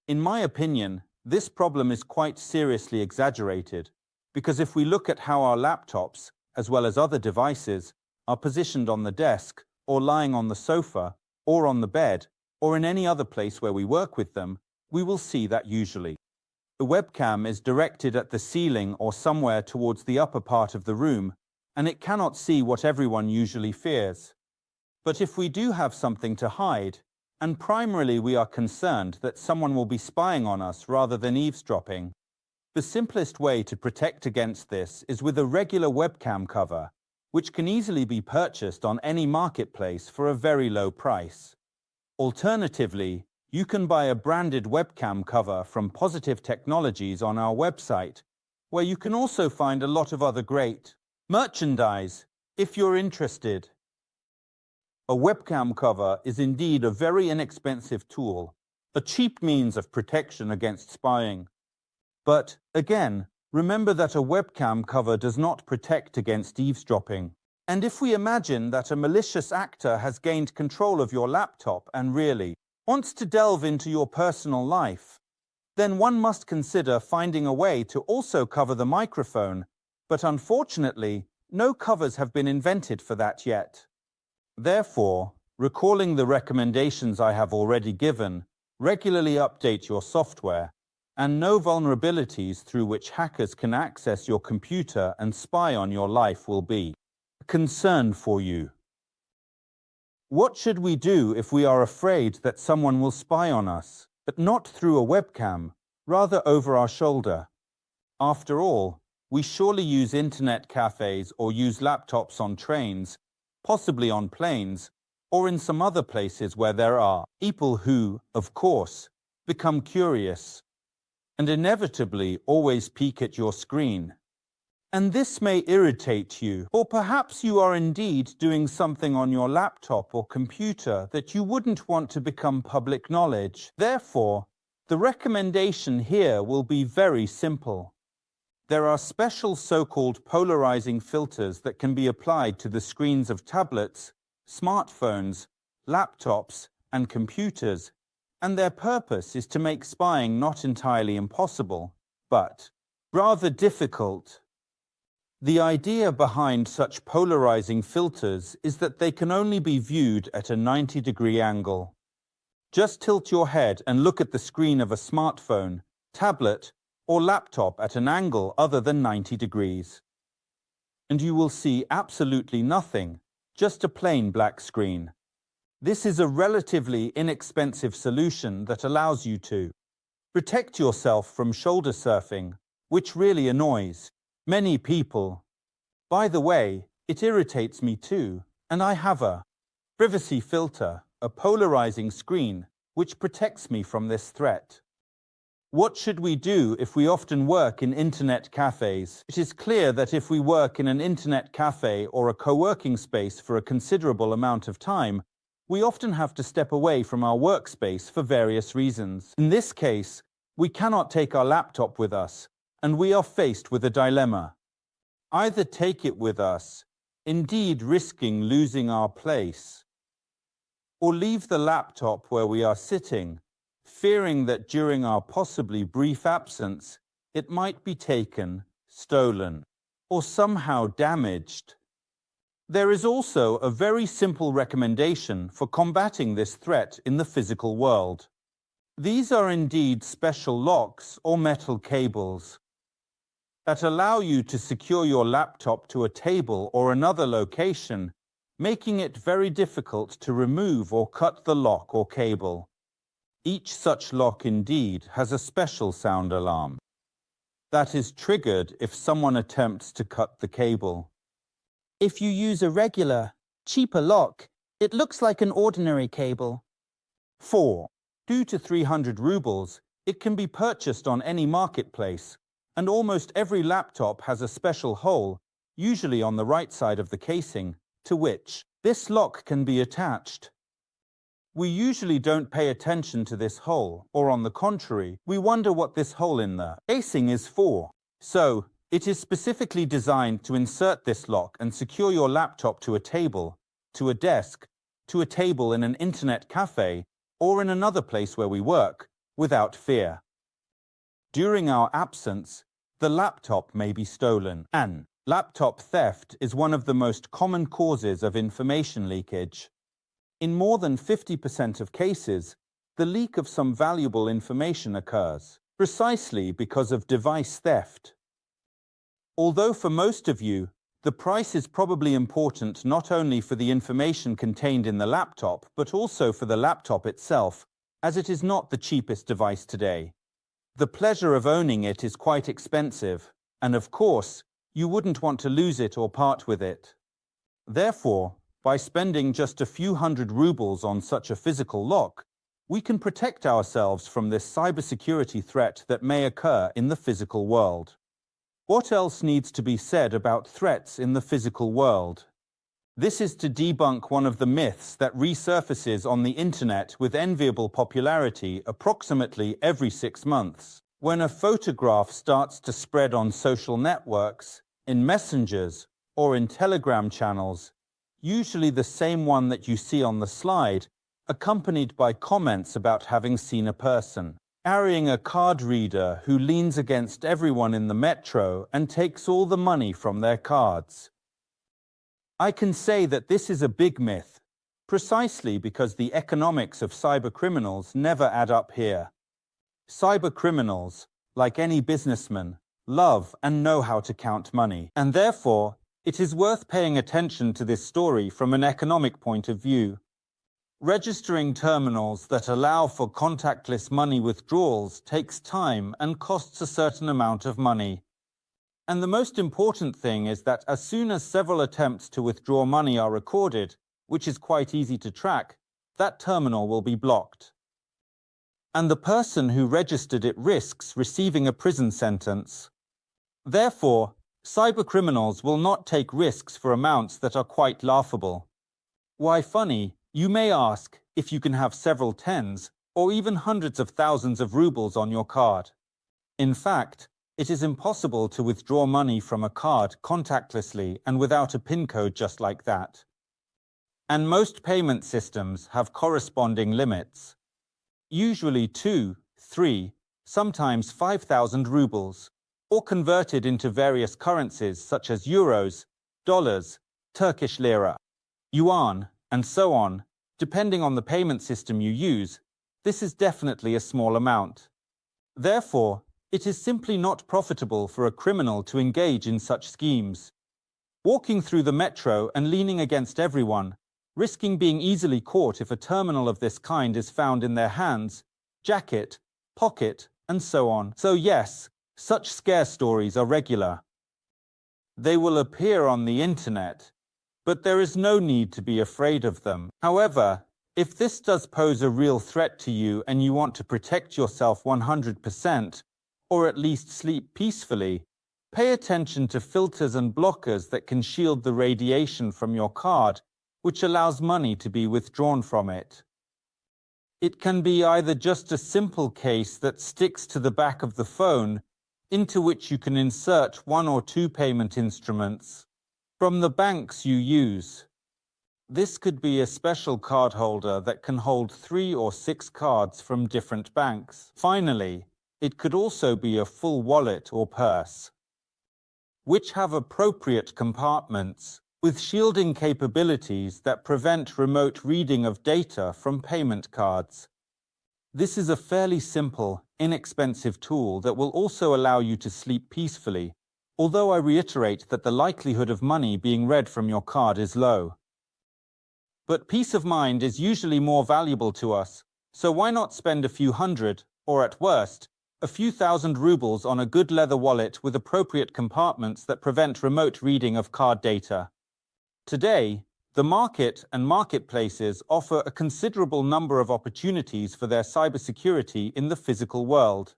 In my opinion, this problem is quite seriously exaggerated, because if we look at how our laptops, as well as other devices, are positioned on the desk, or lying on the sofa, or on the bed, or in any other place where we work with them, we will see that usually the webcam is directed at the ceiling or somewhere towards the upper part of the room, and it cannot see what everyone usually fears. But if we do have something to hide, and primarily we are concerned that someone will be spying on us rather than eavesdropping, the simplest way to protect against this is with a regular webcam cover, which can easily be purchased on any marketplace for a very low price. Alternatively, you can buy a branded webcam cover from Positive Technologies on our website, where you can also find a lot of other great merchandise if you're interested. A webcam cover is indeed a very inexpensive tool, a cheap means of protection against spying. But, again, remember that a webcam cover does not protect against eavesdropping. And if we imagine that a malicious actor has gained control of your laptop and really wants to delve into your personal life, then one must consider finding a way to also cover the microphone, but unfortunately, no covers have been invented for that yet. Therefore, recalling the recommendations I have already given, regularly update your software, and know vulnerabilities through which hackers can access your computer and spy on your life will be a concern for you. What should we do if we are afraid that someone will spy on us, but not through a webcam, rather over our shoulder? After all, we surely use internet cafes or use laptops on trains, possibly on planes, or in some other places where there are people who, of course, become curious and inevitably always peek at your screen. And this may irritate you, or perhaps you are indeed doing something on your laptop or computer that you wouldn't want to become public knowledge. Therefore, the recommendation here will be very simple. There are special so-called polarizing filters that can be applied to the screens of tablets, smartphones, laptops, and computers, and their purpose is to make spying not entirely impossible, but rather difficult. The idea behind such polarizing filters is that they can only be viewed at a 90-degree angle. Just tilt your head and look at the screen of a smartphone, tablet, or laptop at an angle other than 90 degrees. And you will see absolutely nothing, just a plain black screen. This is a relatively inexpensive solution that allows you to protect yourself from shoulder surfing, which really annoys many people. By the way, it irritates me too, and I have a privacy filter, a polarizing screen, which protects me from this threat. What should we do if we often work in internet cafes? It is clear that if we work in an internet cafe or a co-working space for a considerable amount of time, we often have to step away from our workspace for various reasons. In this case, we cannot take our laptop with us, and we are faced with a dilemma. Either take it with us, indeed risking losing our place, or leave the laptop where we are sitting, fearing that during our possibly brief absence, it might be taken, stolen, or somehow damaged. There is also a very simple recommendation for combating this threat in the physical world. These are indeed special locks or metal cables that allow you to secure your laptop to a table or another location, making it very difficult to remove or cut the lock or cable. Each such lock indeed has a special sound alarm that is triggered if someone attempts to cut the cable. If you use a regular, cheaper lock, it looks like an ordinary cable. 4. 200 to 300 rubles, it can be purchased on any marketplace, and almost every laptop has a special hole, usually on the right side of the casing, to which this lock can be attached. We usually don't pay attention to this hole, or on the contrary, we wonder what this hole in the casing is for. So, it is specifically designed to insert this lock and secure your laptop to a table, to a desk, to a table in an internet cafe, or in another place where we work, without fear. During our absence, the laptop may be stolen, and laptop theft is one of the most common causes of information leakage. In more than 50% of cases, the leak of some valuable information occurs, precisely because of device theft. Although for most of you, the price is probably important not only for the information contained in the laptop, but also for the laptop itself, as it is not the cheapest device today. The pleasure of owning it is quite expensive, and of course, you wouldn't want to lose it or part with it. Therefore, by spending just a few hundred rubles on such a physical lock, we can protect ourselves from this cybersecurity threat that may occur in the physical world. What else needs to be said about threats in the physical world? This is to debunk one of the myths that resurfaces on the internet with enviable popularity approximately every 6 months. When a photograph starts to spread on social networks, in messengers, or in Telegram channels, usually the same one that you see on the slide, accompanied by comments about having seen a person carrying a card reader who leans against everyone in the metro and takes all the money from their cards. I can say that this is a big myth, precisely because the economics of cybercriminals never add up here. Cybercriminals, like any businessman, love and know how to count money, and therefore, it is worth paying attention to this story from an economic point of view. Registering terminals that allow for contactless money withdrawals takes time and costs a certain amount of money. And the most important thing is that as soon as several attempts to withdraw money are recorded, which is quite easy to track, that terminal will be blocked. And the person who registered it risks receiving a prison sentence. Therefore, cybercriminals will not take risks for amounts that are quite laughable. Why funny? You may ask if you can have several tens or even hundreds of thousands of rubles on your card. In fact, it is impossible to withdraw money from a card contactlessly and without a PIN code just like that. And most payment systems have corresponding limits. Usually 2, 3, sometimes 5,000 rubles, or converted into various currencies such as euros, dollars, Turkish lira, yuan, and so on. Depending on the payment system you use, this is definitely a small amount. Therefore, it is simply not profitable for a criminal to engage in such schemes. Walking through the metro and leaning against everyone, risking being easily caught if a terminal of this kind is found in their hands, jacket, pocket, and so on. So yes, such scare stories are regular. They will appear on the internet, but there is no need to be afraid of them. However, if this does pose a real threat to you and you want to protect yourself 100%, or at least sleep peacefully, pay attention to filters and blockers that can shield the radiation from your card, which allows money to be withdrawn from it. It can be either just a simple case that sticks to the back of the phone, into which you can insert 1 or 2 payment instruments from the banks you use. This could be a special card holder that can hold 3 or 6 cards from different banks. Finally, it could also be a full wallet or purse, which have appropriate compartments with shielding capabilities that prevent remote reading of data from payment cards. This is a fairly simple, inexpensive tool that will also allow you to sleep peacefully, although I reiterate that the likelihood of money being read from your card is low. But peace of mind is usually more valuable to us, so why not spend a few hundred, or at worst, a few thousand rubles on a good leather wallet with appropriate compartments that prevent remote reading of card data. Today, the market and marketplaces offer a considerable number of opportunities for their cybersecurity in the physical world.